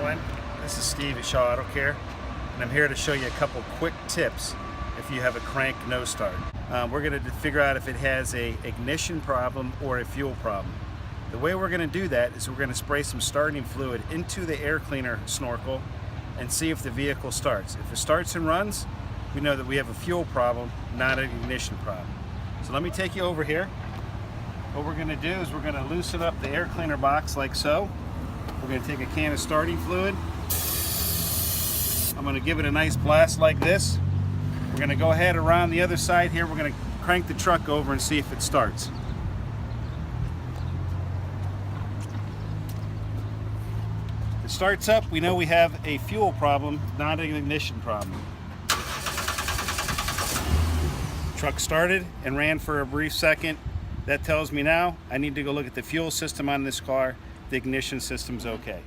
everyone, this is Steve at Shaw Auto Care, and I'm here to show you a couple quick tips if you have a crank no start. We're going to figure out if it has a ignition problem or a fuel problem. The way we're going to do that is we're going to spray some starting fluid into the air cleaner snorkel and see if the vehicle starts. If it starts and runs, we know that we have a fuel problem, not an ignition problem. So let me take you over here. What we're going to do is we're going to loosen up the air cleaner box like so. We're going to take a can of starting fluid. I'm going to give it a nice blast like this. We're going to go ahead around the other side here. We're going to crank the truck over and see if it starts. If it starts up, we know we have a fuel problem, not an ignition problem. Truck started and ran for a brief second. That tells me now I need to go look at the fuel system on this car. The ignition system's okay.